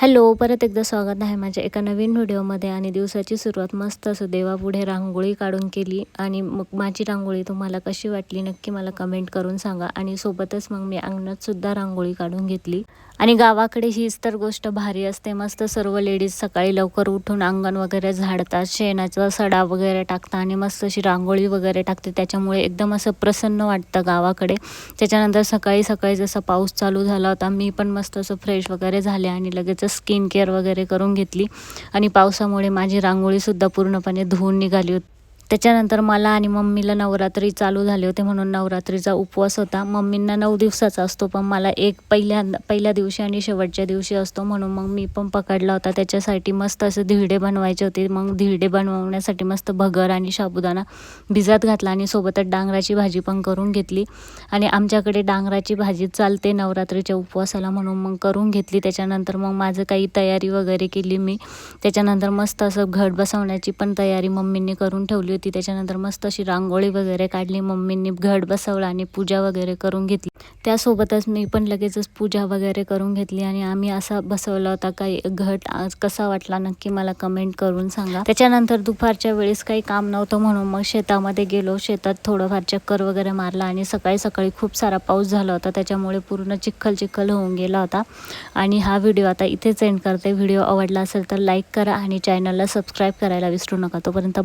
Hello, परत एकदा स्वागत आहे माझ्या एका नवीन व्हिडिओमध्ये. आणि दिवसाची सुरुवात मस्त असं देवापुढे रांगोळी काढून केली. आणि मग माझी रांगोळी तुम्हाला कशी वाटली नक्की मला कमेंट करून सांगा. आणि सोबतच मग मी अंगणात सुद्धा रांगोळी काढून घेतली. आणि गावाकडे हीच तर गोष्ट भारी असते, मस्त सर्व लेडीज सकाळी लवकर उठून अंगण वगैरे झाडतात, शेणाचा सडा वगैरे टाकतात आणि मस्त अशी रांगोळी वगैरे टाकते. त्याच्यामुळे एकदम असं प्रसन्न वाटतं गावाकडे. त्याच्यानंतर सकाळी सकाळी जसा पाऊस चालू झाला होता, मी पण मस्त असं फ्रेश वगैरे झाले आणि लगेच स्किन केअर वगैरे करून घेतली. आणि पावसामुळे माझी रांगोळीसुद्धा पूर्णपणे धुवून निघाली होती. त्याच्यानंतर मला आणि मम्मीला नवरात्री चालू झाले होते, म्हणून नवरात्रीचा उपवास होता. मम्मींना 9 दिवसाचा असतो, पण मला एक पहिल्या दिवशी आणि शेवटच्या दिवशी असतो, म्हणून मग मी पण पकडला होता. त्याच्यासाठी मस्त असं धिरडे बनवायचे होते. मग धिरडे बनवण्यासाठी मस्त भगर आणि साबुदाणा भिजत घातला आणि सोबतच डांगराची भाजी पण करून घेतली. आणि आमच्याकडे डांगराची भाजी चालते नवरात्रीच्या उपवासाला, म्हणून मग करून घेतली. त्याच्यानंतर मग माझं काही तयारी वगैरे केली मी. त्याच्यानंतर मस्त असं घट बसवण्याची पण तयारी मम्मींनी करून ठेवली होती. त्याच्यानंतर मस्त अशी रांगोळी वगैरे काढली, मम्मींनी घट बसवला आणि पूजा वगैरे करून घेतली. त्यासोबतच मी पण लगेचच पूजा वगैरे करून घेतली. आणि आम्ही असा बसवला होता काही घट. आज कसा वाटला नक्की मला कमेंट करून सांगा. त्याच्यानंतर दुपारच्या वेळेस काही काम नव्हतं, म्हणून मग शेतामध्ये गेलो. शेतात थोडंफार चक्कर वगैरे मारला. आणि सकाळी सकाळी खूप सारा पाऊस झाला होता, त्याच्यामुळे पूर्ण चिखल होऊन गेला होता. आणि हा व्हिडिओ आता इथेच एंड करते. व्हिडिओ आवडला असेल तर लाईक करा आणि चॅनलला सबस्क्राईब करायला विसरू नका. तोपर्यंत